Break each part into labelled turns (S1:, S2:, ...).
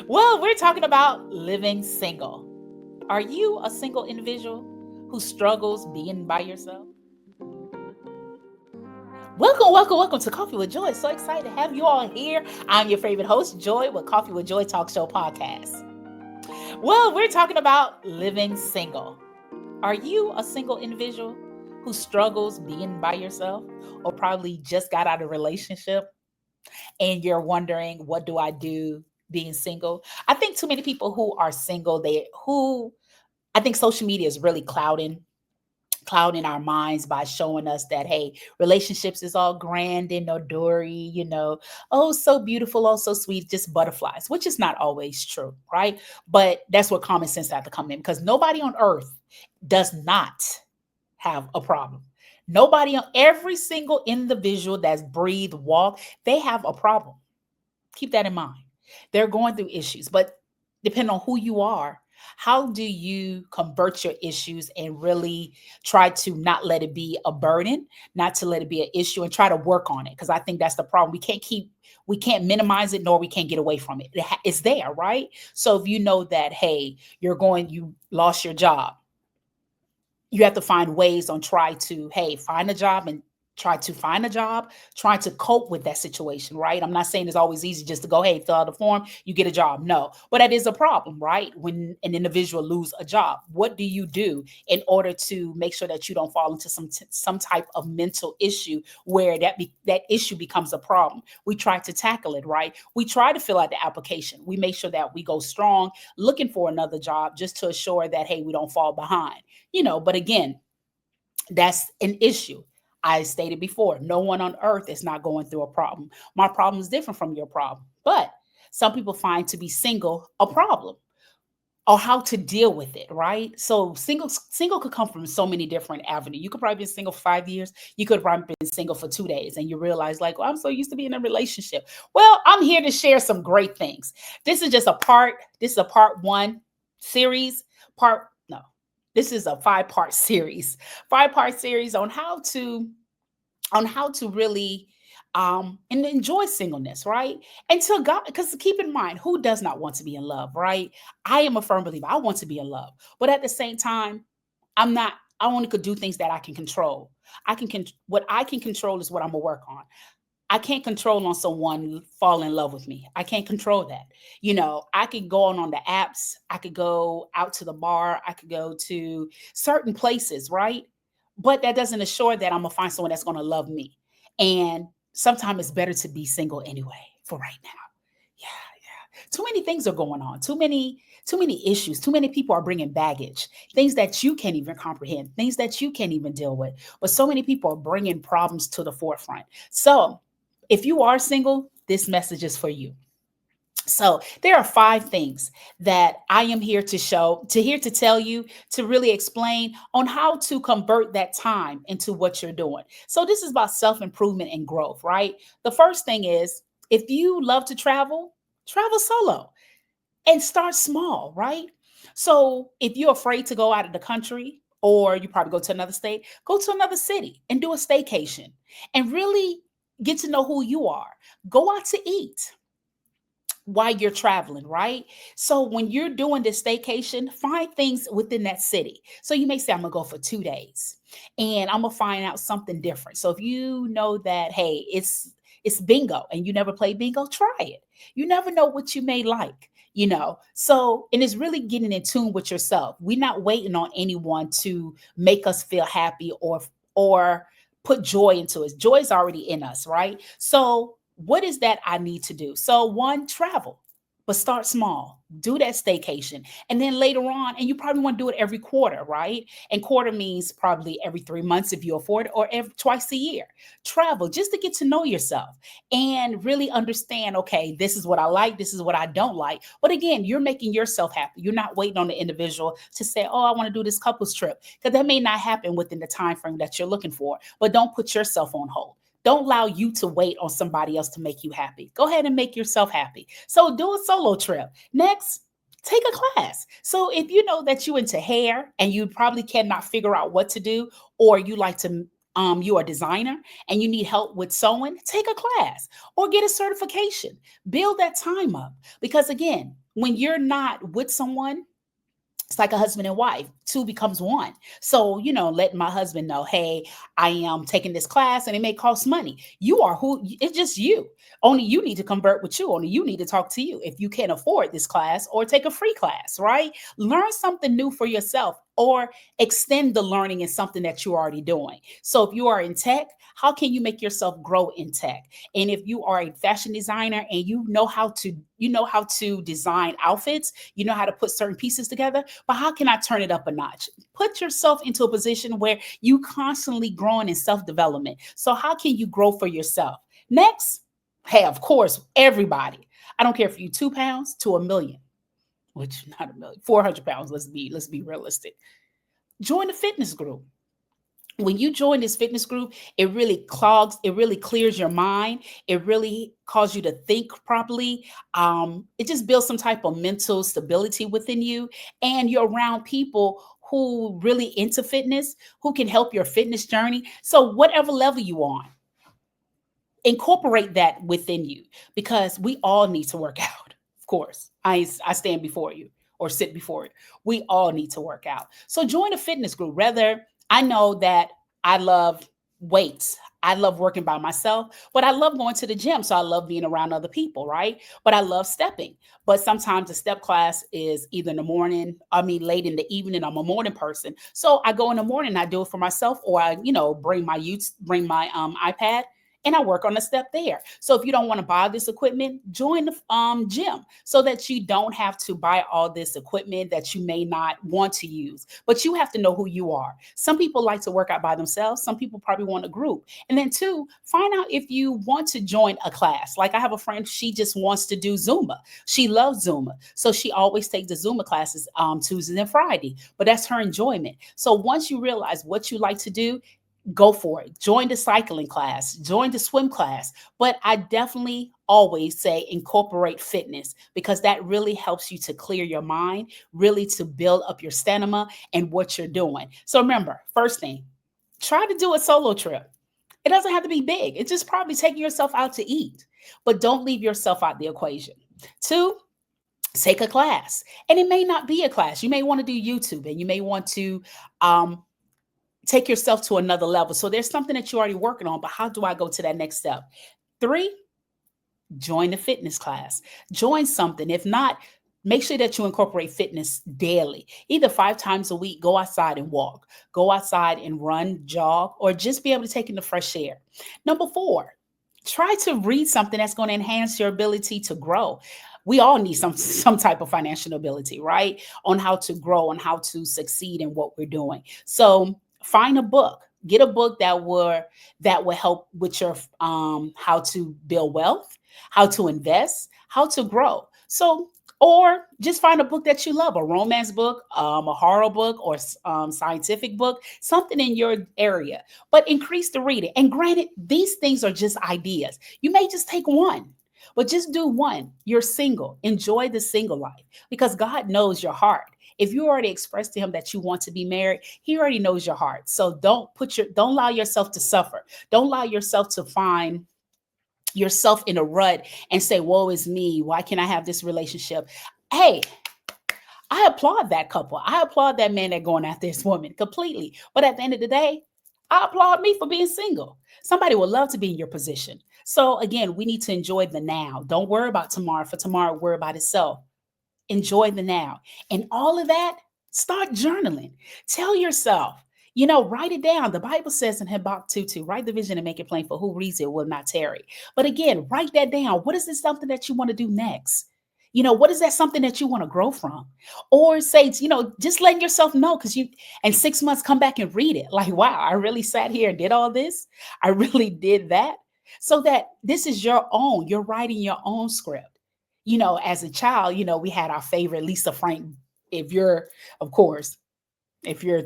S1: Well, we're talking about living single. Are you a single individual who struggles being by yourself? Welcome to Coffee with Joy. So excited to have you all here. I'm your favorite host, Joy, with Coffee with Joy Talk Show podcast. Well, we're talking about living single. Are you a single individual who struggles being by yourself or probably just got out of a relationship and you're wondering, what do I do being single? I think too many people who are single, I think social media is really clouding our minds by showing us that, hey, relationships is all grand and adory, oh, so beautiful, oh, so sweet, just butterflies, which is not always true, right? But that's where common sense has to come in, because nobody on earth does not have a problem. Nobody on every single individual that's breathed, walk, they have a problem. Keep that in mind. They're going through issues, but depending on who you are, how do you convert your issues and really try to not let it be a burden, not to let it be an issue, and try to work on it? Because I think that's the problem. We can't minimize it, nor we can't get away from it. It's there, right? So if you know that, hey, you lost your job, you have to find ways on try to, hey, find a job and try to cope with that situation, right? I'm not saying it's always easy just to go, hey, fill out a form, you get a job. No, but that is a problem, right? When an individual lose a job, what do you do in order to make sure that you don't fall into some type of mental issue where that issue becomes a problem? We try to tackle it, right? We try to fill out the application. We make sure that we go strong looking for another job just to assure that, hey, we don't fall behind. But again, that's an issue. I stated before, no one on earth is not going through a problem. My problem is different from your problem. But some people find to be single a problem, or how to deal with it, right? So single could come from so many different avenues. You could probably be single for 5 years. You could have probably been single for 2 days, and you realize, like, oh, I'm so used to being in a relationship. Well, I'm here to share some great things. This is a part one series. Part no, this is a five-part series on how to really and enjoy singleness, right? Until God, because keep in mind, who does not want to be in love, right? I am a firm believer. I want to be in love, but at the same time, I'm not. I only could do things that I can control. What I can control is what I'm gonna work on. I can't control on someone fall in love with me. I can't control that. I could go on the apps. I could go out to the bar. I could go to certain places, right? But that doesn't assure that I'm gonna find someone that's gonna love me. And sometimes it's better to be single anyway for right now. Yeah, yeah. Too many things are going on. Too many issues. Too many people are bringing baggage, things that you can't even comprehend, things that you can't even deal with. But so many people are bringing problems to the forefront. So if you are single, this message is for you. So there are 5 things that I am here to tell you, to really explain on how to convert that time into what you're doing. So this is about self-improvement and growth, right? The first thing is, if you love to travel, travel solo and start small, right? So if you're afraid to go out of the country, or you probably go to another state, go to another city and do a staycation and really get to know who you are. Go out to eat while you're traveling, right? So when you're doing this staycation, find things within that city. So you may say, I'm gonna go for 2 days and I'm gonna find out something different. So if you know that, hey, it's bingo and you never played bingo, try it. You never know what you may like. So, and it's really getting in tune with yourself. We're not waiting on anyone to make us feel happy or put joy into us. Joy is already in us, right? So what is that I need to do? So, one, travel, but start small. Do that staycation. And then later on, and you probably want to do it every quarter, right? And quarter means probably every 3 months if you afford it, or twice a year. Travel just to get to know yourself and really understand, okay, this is what I like, this is what I don't like. But again, you're making yourself happy. You're not waiting on the individual to say, oh, I want to do this couples trip, because that may not happen within the time frame that you're looking for. But don't put yourself on hold. Don't allow you to wait on somebody else to make you happy. Go ahead and make yourself happy. So do a solo trip. Next, take a class. So if you know that you into hair and you probably cannot figure out what to do, or you like to you're a designer and you need help with sewing, take a class or get a certification. Build that time up. Because again, when you're not with someone, it's like a husband and wife, two becomes one. So, let my husband know, hey, I am taking this class and it may cost money. You are who, it's just you. Only you need to convert with you. Only you need to talk to you if you can't afford this class or take a free class, right? Learn something new for yourself or extend the learning in something that you're already doing. So if you are in tech, how can you make yourself grow in tech? And if you are a fashion designer and you know how to design outfits, you know how to put certain pieces together, but how can I turn it up a notch? Put yourself into a position where you constantly growing in self-development. So how can you grow for yourself? Next, hey, of course, everybody. I don't care if you 2 pounds to a million, which not a million, 400 pounds. Let's be realistic. Join the fitness group. When you join this fitness group, it really clears your mind. It really causes you to think properly. It just builds some type of mental stability within you, and you're around people who really into fitness, who can help your fitness journey. So whatever level you on, incorporate that within you, because we all need to work out. Of course, I stand before you or sit before you. We all need to work out. So join a fitness group. Rather, I know that I love weights. I love working by myself, but I love going to the gym. So I love being around other people, right? But I love stepping. But sometimes the step class is either in the morning, late in the evening. I'm a morning person. So I go in the morning, I do it for myself, or I, bring my iPad and I work on the step there. So if you don't want to buy this equipment, join the gym so that you don't have to buy all this equipment that you may not want to use. But you have to know who you are. Some people like to work out by themselves. Some people probably want a group. And then two, find out if you want to join a class. Like I have a friend, she just wants to do Zumba. She loves Zumba. So she always takes the Zumba classes Tuesday and Friday. But that's her enjoyment. So once you realize what you like to do, go for it. Join the cycling class, join the swim class. But I definitely always say incorporate fitness, because that really helps you to clear your mind, really to build up your stamina and what you're doing. So remember, first thing, try to do a solo trip. It doesn't have to be big. It's just probably taking yourself out to eat, but don't leave yourself out the equation. Two, take a class. And it may not be a class. You may want to do YouTube, and you may want to um, take yourself to another level. So there's something that you're already working on, but how do I go to that next step? Three, join the fitness class. Join something. If not, make sure that you incorporate fitness daily. Either 5 times a week, go outside and walk, go outside and run, jog, or just be able to take in the fresh air. Number four, try to read something that's going to enhance your ability to grow. We all need some type of financial ability, right? On how to grow, on how to succeed in what we're doing. So find a book. Get a book that will help with your how to build wealth, how to invest, how to grow. So, or just find a book that you love, a romance book, a horror book, or scientific book, something in your area. But increase the reading. And granted, these things are just ideas. You may just take one, but just do one. You're single. Enjoy the single life, because God knows your heart. If you already expressed to him that you want to be married, he already knows your heart. So don't allow yourself to suffer. Don't allow yourself to find yourself in a rut and say, woe is me. Why can't I have this relationship? Hey, I applaud that couple. I applaud that man that going after this woman completely. But at the end of the day, I applaud me for being single. Somebody would love to be in your position. So again, we need to enjoy the now. Don't worry about tomorrow. For tomorrow, worry about itself. Enjoy the now. And all of that, start journaling. Tell yourself, write it down. The Bible says in Habakkuk 2:2, write the vision and make it plain, for who reads it will not tarry. But again, write that down. What is this something that you want to do next? What is that something that you want to grow from? Or say, just letting yourself know, because and 6 months come back and read it. Like, wow, I really sat here and did all this. I really did that. So that this is your own, you're writing your own script. As a child, we had our favorite Lisa Frank. If you're, of course, if you're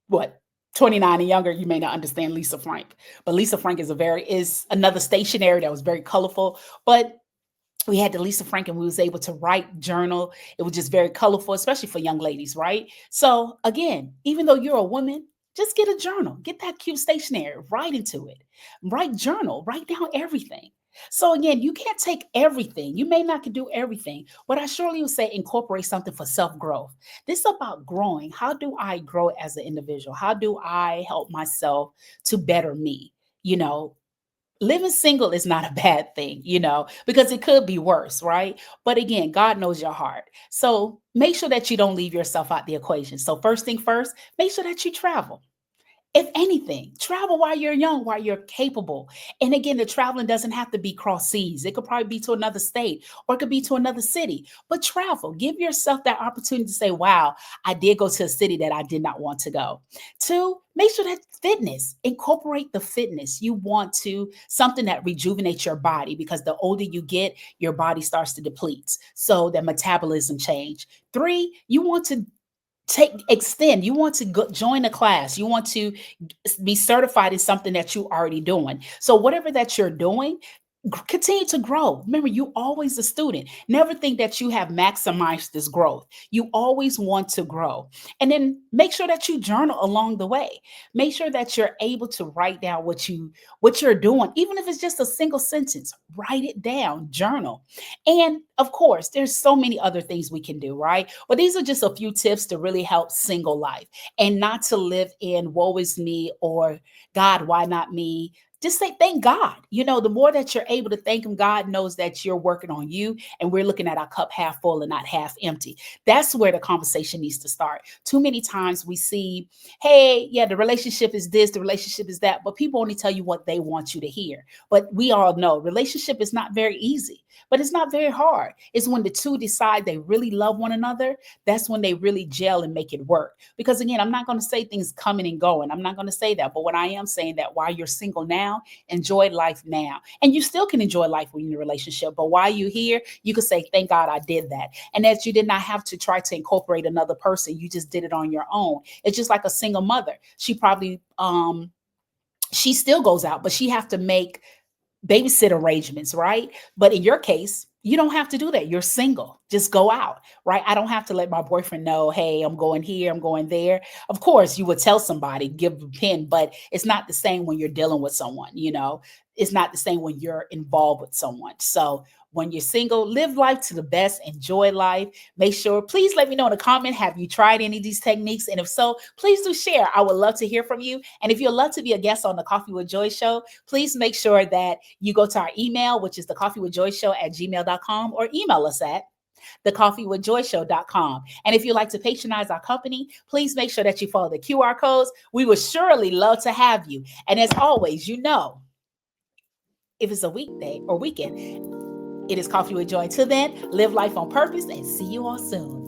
S1: what 29 and younger, you may not understand Lisa Frank. But Lisa Frank is another stationery that was very colorful. But we had the Lisa Frank, and we was able to write, journal. It was just very colorful, especially for young ladies, right? So again, even though you're a woman, Just get a journal, get that cute stationery, write into it, write journal, write down everything. So again, you can't take everything. You may not can do everything, but I surely would say incorporate something for self-growth. This is about growing. How do I grow as an individual? How do I help myself to better me? You know, living single is not a bad thing, because it could be worse, right? But again, God knows your heart. So make sure that you don't leave yourself out the equation. So, first thing first, make sure that you travel. If anything, travel while you're young, while you're capable. And again, the traveling doesn't have to be cross seas. It could probably be to another state or it could be to another city. But travel, give yourself that opportunity to say, wow, I did go to a city that I did not want to go. Two, make sure that fitness, incorporate the fitness. You want to, something that rejuvenates your body because the older you get, your body starts to deplete. So that metabolism change. Three, you want to extend, you want to join a class, you want to be certified in something that you already doing. So whatever that you're doing, continue to grow. Remember, you always a student. Never think that you have maximized this growth. You always want to grow. And then make sure that you journal along the way. Make sure that you're able to write down what you're doing, even if it's just a single sentence. Write it down, journal. And of course, there's so many other things we can do, right? But these are just a few tips to really help single life and not to live in woe is me or God, why not me? Just say thank God. The more that you're able to thank him, God knows that you're working on you, and we're looking at our cup half full and not half empty. That's where the conversation needs to start. Too many times we see, hey, yeah, the relationship is this, the relationship is that, but people only tell you what they want you to hear. But we all know relationship is not very easy, but it's not very hard. It's when the two decide they really love one another, that's when they really gel and make it work. Because again, I'm not going to say things coming and going. I'm not going to say that. But what I am saying that while you're single now, enjoy life now. And you still can enjoy life when you're in a relationship. But while you're here, you can say, thank God I did that. And that you did not have to try to incorporate another person. You just did it on your own. It's just like a single mother. She probably she still goes out, but she have to make babysit arrangements, right? But in your case, you don't have to do that. You're single. Just go out, right? I don't have to let my boyfriend know, hey, I'm going here, I'm going there. Of course, you would tell somebody, give a pin, but it's not the same when you're dealing with someone. It's not the same when you're involved with someone. So when you're single, live life to the best, enjoy life. Make sure, please let me know in a comment, have you tried any of these techniques? And if so, please do share. I would love to hear from you. And if you'd love to be a guest on the Coffee with Joy show, please make sure that you go to our email, which is thecoffeewithjoyshow@gmail.com, or email us at thecoffeewithjoyshow.com. And if you'd like to patronize our company, please make sure that you follow the QR codes. We would surely love to have you. And as always, if it's a weekday or weekend, it is Coffee with Joy. Till then, live life on purpose and see you all soon.